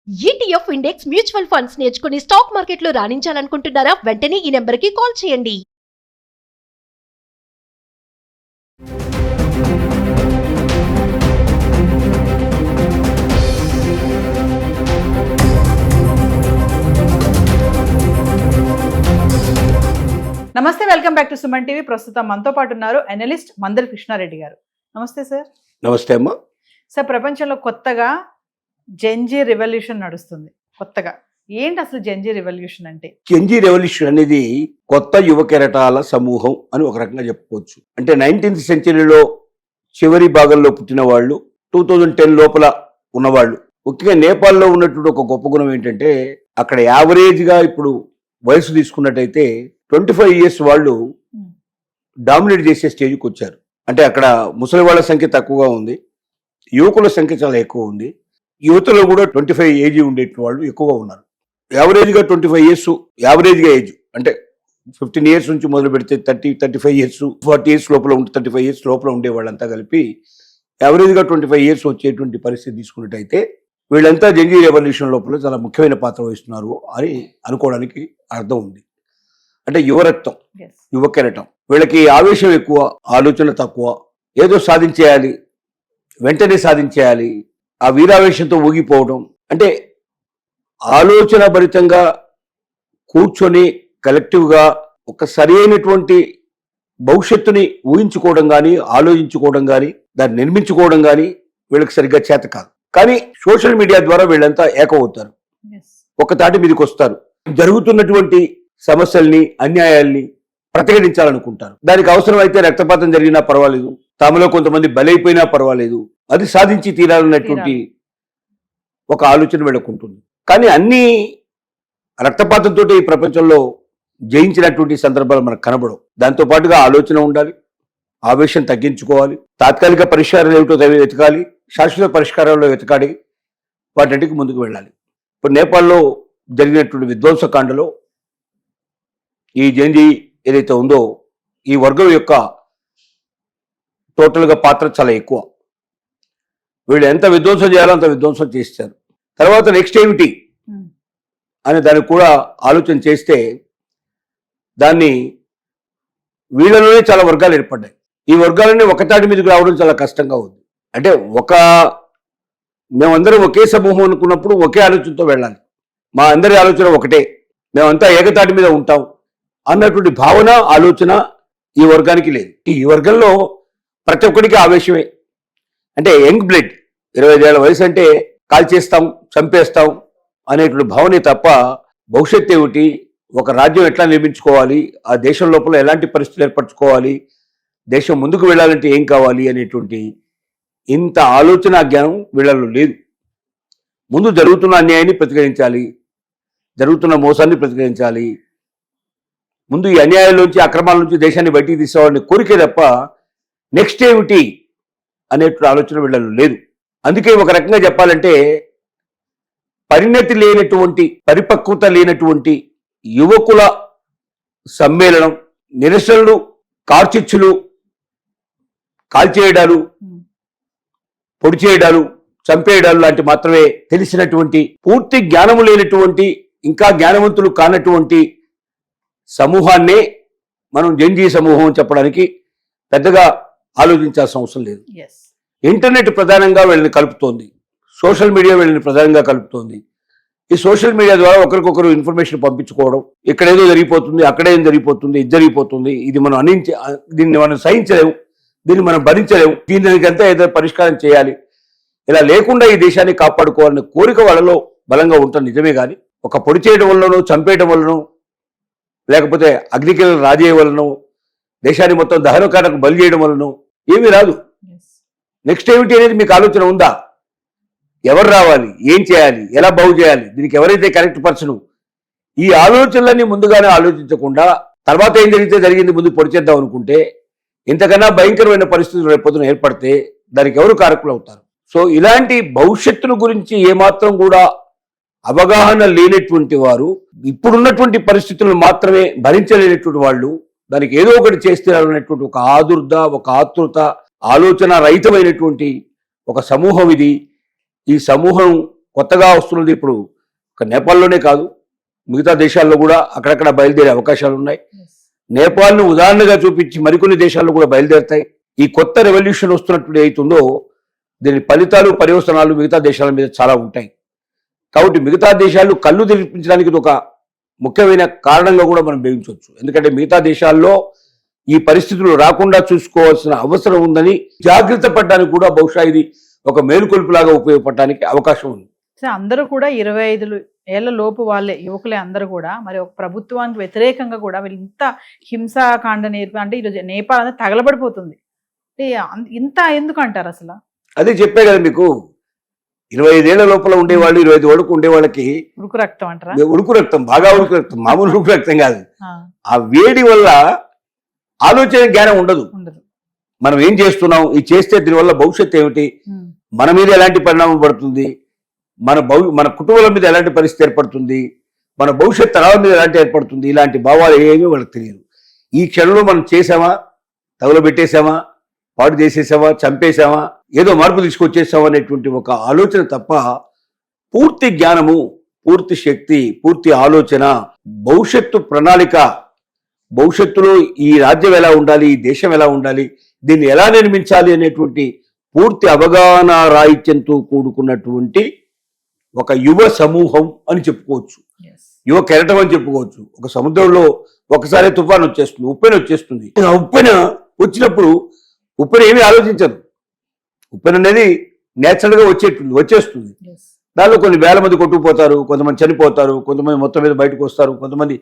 ETF index mutual funds నేర్చుకుని stock మార్కెట్లో రాణించాలనుకుంటున్నారా? వెంటనే ఈ నెంబర్కి కాల్ చేయండి. నమస్తే, welcome back to Suman TV. ప్రస్తుతం మనతో పాటు ఉన్నారు అనలిస్ట్ మందరి కృష్ణారెడ్డి గారు. నమస్తే సార్. నమస్తే అమ్మా. సార్, ప్రపంచంలో కొత్తగా జెన్జీ రెవల్యూషన్ నడుస్తుంది. కొత్తగా ఏంటి అసలు జెన్జీ రెవల్యూషన్ అంటే? జెన్జీ రెవల్యూషన్ అనేది కొత్త యువ కెరటాల సమూహం అని ఒక రకంగా చెప్పుకోవచ్చు. అంటే 19th సెంచరీలో చివరి భాగంలో పుట్టిన వాళ్ళు, 2010 లోపల ఉన్నవాళ్ళు. ముఖ్యంగా నేపాల్లో ఉన్నటువంటి ఒక గొప్ప గుణం ఏంటంటే, అక్కడ యావరేజ్గా ఇప్పుడు వయసు తీసుకున్నట్టయితే 25 years వాళ్ళు డామినేట్ చేసే స్టేజ్కి వచ్చారు. అంటే అక్కడ ముసలి వాళ్ళ సంఖ్య తక్కువగా ఉంది, యువకుల సంఖ్య చాలా ఎక్కువ ఉంది. యువతలో కూడా 25 ఏజ్ ఉండే వాళ్ళు ఎక్కువగా ఉన్నారు. యావరేజ్గా 25 years యావరేజ్గా ఏజ్ అంటే 15 years నుంచి మొదలు పెడితే 35 years 40 years లోపల ఉంటే 35 years లోపల ఉండే వాళ్ళంతా కలిపి యావరేజ్గా 25 years వచ్చేటువంటి పరిస్థితి తీసుకున్నట్టయితే వీళ్ళంతా జెన్జీ రెవల్యూషన్ లోపల చాలా ముఖ్యమైన పాత్ర వహిస్తున్నారు అని అనుకోవడానికి అర్థం ఉంది. అంటే యువరక్తం, యువ కెరటం. వీళ్ళకి ఆవేశం ఎక్కువ, ఆలోచన తక్కువ. ఏదో సాధించేయాలి, వెంటనే సాధించేయాలి, ఆ వీరావేశంతో ఊగిపోవడం. అంటే ఆలోచన భరితంగా కూర్చొని కలెక్టివ్గా ఒక సరైనటువంటి భవిష్యత్తుని ఊహించుకోవడం కానీ, ఆలోచించుకోవడం కానీ, దాన్ని నిర్మించుకోవడం కానీ వీళ్ళకి సరిగ్గా చేత కాదు. కానీ సోషల్ మీడియా ద్వారా వీళ్ళంతా ఏకమవుతారు, ఒక తాటి మీదకి వస్తారు. జరుగుతున్నటువంటి సమస్యల్ని, అన్యాయాల్ని ప్రతిఘటించాలనుకుంటారు. దానికి అవసరమైతే రక్తపాతం జరిగినా పర్వాలేదు, తమలో కొంతమంది బలైపోయినా పర్వాలేదు, అది సాధించి తీరాలన్నటువంటి ఒక ఆలోచన వీళ్ళకుంటుంది. కానీ అన్ని రక్తపాతంతో ఈ ప్రపంచంలో జయించినటువంటి సందర్భాలు మనకు కనబడవు. దాంతో పాటుగా ఆలోచన ఉండాలి, ఆవేశం తగ్గించుకోవాలి, తాత్కాలిక పరిష్కారాలు ఏమిటో వెతకాలి, శాశ్వత పరిష్కారాల్లో వెతకాలి, వాటికి ముందుకు వెళ్ళాలి. ఇప్పుడు నేపాల్లో జరిగినటువంటి విధ్వంసకాండలో ఈ జెన్జీ ఏదైతే ఉందో ఈ వర్గం యొక్క టోటల్గా పాత్ర చాలా ఎక్కువ. వీళ్ళు ఎంత విధ్వంసం చేయాలో అంత విధ్వంసం చేస్తారు. తర్వాత నెక్స్ట్ ఏమిటి అని దానికి కూడా ఆలోచన చేస్తే దాన్ని వీళ్ళలోనే చాలా వర్గాలు ఏర్పడ్డాయి. ఈ వర్గాలన్నీ ఒకతాటి మీదకి రావడం చాలా కష్టంగా ఉంది. అంటే మేమందరం ఒకే సమూహం అనుకున్నప్పుడు ఒకే ఆలోచనతో వెళ్ళాలి. మా అందరి ఆలోచన ఒకటే, మేమంతా ఏకతాటి మీద ఉంటాం అన్నటువంటి భావన, ఆలోచన ఈ వర్గానికి లేదు. ఈ వర్గంలో ప్రతి ఒక్కరికి ఆవేశమే. అంటే యంగ్ బ్లడ్, 25 ఏళ్ల వయసు అంటే కాల్చేస్తాం, చంపేస్తాం అనేటువంటి భావనే తప్ప భవిష్యత్తు ఏమిటి, ఒక రాజ్యం ఎట్లా నిర్మించుకోవాలి, ఆ దేశం లోపల ఎలాంటి పరిస్థితులు ఏర్పరచుకోవాలి, దేశం ముందుకు వెళ్ళాలంటే ఏం కావాలి అనేటువంటి ఇంత ఆలోచన జ్ఞానం వీళ్ళలో లేదు. ముందు జరుగుతున్న అన్యాయాన్ని ప్రతిఘటించాలి, జరుగుతున్న మోసాన్ని ప్రతిఘటించాలి, ముందు ఈ అన్యాయాల్లోంచి, అక్రమాల నుంచి దేశాన్ని బయటికి తీసుకోవాలని కోరికే తప్ప నెక్స్ట్ ఏమిటి అనేటువంటి ఆలోచన వీళ్ళలో లేదు. అందుకే ఒక రకంగా చెప్పాలంటే పరిణతి లేనటువంటి, పరిపక్వత లేనటువంటి యువకుల సమ్మేళనం, నిరసనలు, కార్చిచ్చులు, కాల్చేయడాలు, పొడి చేయడాలు, చంపేయడాలు లాంటి మాత్రమే తెలిసినటువంటి, పూర్తి జ్ఞానము లేనటువంటి, ఇంకా జ్ఞానవంతులు కానటువంటి సమూహాన్నే మనం జెన్జీ సమూహం చెప్పడానికి పెద్దగా ఆలోచించాల్సిన అవసరం లేదు. ఇంటర్నెట్ ప్రధానంగా వీళ్ళని కలుపుతోంది, సోషల్ మీడియా వీళ్ళని ప్రధానంగా కలుపుతోంది. ఈ సోషల్ మీడియా ద్వారా ఒకరికొకరు ఇన్ఫర్మేషన్ పంపించుకోవడం, ఇక్కడేదో జరిగిపోతుంది, అక్కడేం జరిగిపోతుంది, ఇది జరిగిపోతుంది, ఇది మనం దీన్ని మనం సహించలేము, దీన్ని మనం భరించలేము, దీనికంతా ఏదో పరిష్కారం చేయాలి, ఇలా లేకుండా ఈ దేశాన్ని కాపాడుకోవాలనే కోరిక వాళ్ళలో బలంగా ఉంటుంది. నిజమే కానీ ఒక పొడి చేయడం వల్లనో, చంపేయడం వల్లనో, లేకపోతే అగ్నికిల రాజేయ వలనో, దేశాన్ని మొత్తం దహనకాలకు బలి చేయడం వలనో ఏమీ రాదు. నెక్స్ట్ ఏమిటి అనేది మీకు ఆలోచన ఉందా? ఎవరు రావాలి, ఏం చేయాలి, ఎలా బాగు చేయాలి, దీనికి ఎవరైతే కరెక్ట్ పర్సన్, ఈ ఆలోచనలన్నీ ముందుగానే ఆలోచించకుండా తర్వాత ఏం జరిగితే జరిగింది ముందు పొడి చేద్దాం అనుకుంటే ఇంతకన్నా భయంకరమైన పరిస్థితులు రేపొద్దున ఏర్పడితే దానికి ఎవరు కారకులు అవుతారు? సో ఇలాంటి భవిష్యత్తుల గురించి ఏమాత్రం కూడా అవగాహన లేనటువంటి వారు, ఇప్పుడున్నటువంటి పరిస్థితులను మాత్రమే భరించలేనటువంటి వాళ్ళు, దానికి ఏదో ఒకటి చేస్తున్నారనేటువంటి ఒక ఆదుర్ద, ఒక ఆతృత, ఆలోచన రహితమైనటువంటి ఒక సమూహం ఇది. ఈ సమూహం కొత్తగా వస్తున్నది ఇప్పుడు ఒక నేపాల్లోనే కాదు, మిగతా దేశాల్లో కూడా అక్కడక్కడ బయలుదేరే అవకాశాలు ఉన్నాయి. నేపాల్ను ఉదాహరణగా చూపించి మరికొన్ని దేశాల్లో కూడా బయలుదేరుతాయి. ఈ కొత్త రెవల్యూషన్ వస్తున్నప్పుడు ఏతుందో దీని ఫలితాలు పర్యవసనాలు మిగతా దేశాల మీద చాలా ఉంటాయి. కాబట్టి మిగతా దేశాలు కళ్ళు తెరిపించడానికి ఇది ఒక ముఖ్యమైన కారణంగా కూడా మనం భావించవచ్చు. ఎందుకంటే మిగతా దేశాల్లో ఈ పరిస్థితులు రాకుండా చూసుకోవాల్సిన అవసరం ఉందని జాగ్రత్త పడడానికి కూడా బహుశా ఇది ఒక మేలుకొల్పులాగా ఉపయోగపడడానికి అవకాశం ఉంది. అందరూ కూడా 25 ఏళ్ల లోపు వాళ్ళే యువకులే అందరూ కూడా. మరి ఒక ప్రభుత్వానికి వ్యతిరేకంగా కూడా వీళ్ళు ఇంత హింసాకాండ అంటే ఈరోజు నేపాల్ అనేది తగలబడిపోతుంది. ఇంత ఎందుకు అంటారు అసలు? అదే చెప్పే కదా మీకు, 25 ఏళ్ల లోపల ఉండేవాళ్ళు 25 వరకు ఉండే వాళ్ళకి ఉడుకు రక్తం అంటారా? ఉడుకు రక్తం, బాగా ఉడుకు రక్తం, మామూలు ఉడుకు రక్తం కాదు. ఆ వేడి వల్ల ఆలోచన జ్ఞానం ఉండదు. మనం ఏం చేస్తున్నాం, ఇది చేస్తే దీనివల్ల భవిష్యత్తు ఏమిటి, మన మీద ఎలాంటి పరిణామం పడుతుంది, మన కుటుంబాల మీద ఎలాంటి పరిస్థితి ఏర్పడుతుంది, మన భవిష్యత్ తరాల మీద ఎలాంటి ఏర్పడుతుంది, ఇలాంటి భావాలు ఏమీ వాళ్ళకి తెలియదు. ఈ క్షణంలో మనం చేసామా, తగులబెట్టేసామా, పాడు చేసేసామా, చంపేశామా, ఏదో మార్పు తీసుకొచ్చేసామా అనేటువంటి ఒక ఆలోచన తప్ప పూర్తి జ్ఞానము, పూర్తి శక్తి, పూర్తి ఆలోచన, భవిష్యత్తు ప్రణాళిక, భవిష్యత్తులో ఈ రాజ్యం ఎలా ఉండాలి, ఈ దేశం ఎలా ఉండాలి, దీన్ని ఎలా నిర్మించాలి అనేటువంటి పూర్తి అవగాహన రాహిత్యంతో కూడుకున్నటువంటి ఒక యువ సమూహం అని చెప్పుకోవచ్చు, యువ కెరటం అని చెప్పుకోవచ్చు. ఒక సముద్రంలో ఒకసారి తుఫాన్ వచ్చేస్తుంది, ఉప్పెన వచ్చేస్తుంది. ఆ ఉప్పెన వచ్చినప్పుడు ఉప్పెన ఏమీ ఆలోచించదు. ఉప్పెన అనేది నేచురల్ గా వచ్చేస్తుంది. దానిలో కొన్ని వేల మంది కొట్టుకుపోతారు, కొంతమంది చనిపోతారు, కొంతమంది మొత్తం మీద బయటకు వస్తారు, కొంతమంది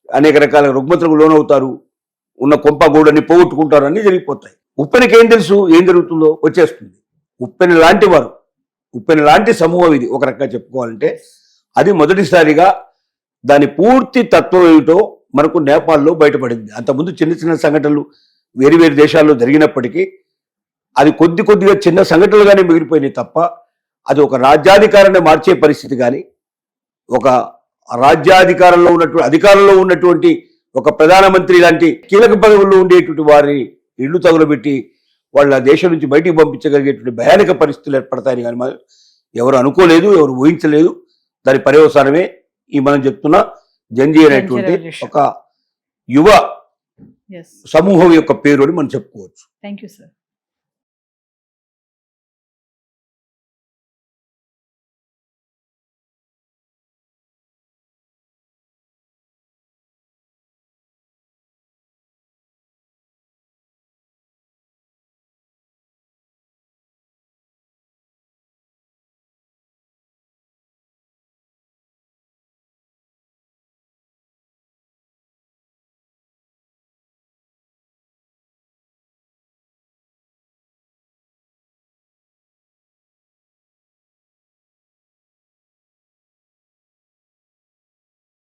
అనేక రకాల రుగ్మతలకు లోనవుతారు, ఉన్న కొంప గూడని పోగొట్టుకుంటారు, అన్ని జరిగిపోతాయి. ఉప్పెనకి ఏం తెలుసు, ఏం జరుగుతుందో వచ్చేస్తుంది. ఉప్పెన లాంటి వారు, ఉప్పెన లాంటి సమూహం ఇది ఒక రకంగా చెప్పుకోవాలంటే. అది మొదటిసారిగా దాని పూర్తి తత్వం ఏమిటో మనకు నేపాల్లో బయటపడింది. అంతకుముందు చిన్న చిన్న సంఘటనలు వేరు వేరు దేశాల్లో జరిగినప్పటికీ అది కొద్దిగా చిన్న సంఘటనలుగానే మిగిలిపోయినాయి తప్ప అది ఒక రాజ్యాధికారాన్ని మార్చే పరిస్థితి కానీ, ఒక అధికారంలో ఉన్నటువంటి ఒక ప్రధానమంత్రి లాంటి కీలక పదవుల్లో ఉండేటువంటి వారి ఇళ్లు తగులబెట్టి వాళ్ళ దేశం నుంచి బయటికి పంపించగలిగేటువంటి భయానక పరిస్థితులు ఏర్పడతాయని కానీ మనం ఎవరు అనుకోలేదు, ఎవరు ఊహించలేదు. దాని పర్యవసానమే ఈ మనం చెప్తున్న జంజీ అనేటువంటి ఒక యువ సమూహం యొక్క పేరు అని మనం చెప్పుకోవచ్చు. Thank you sir.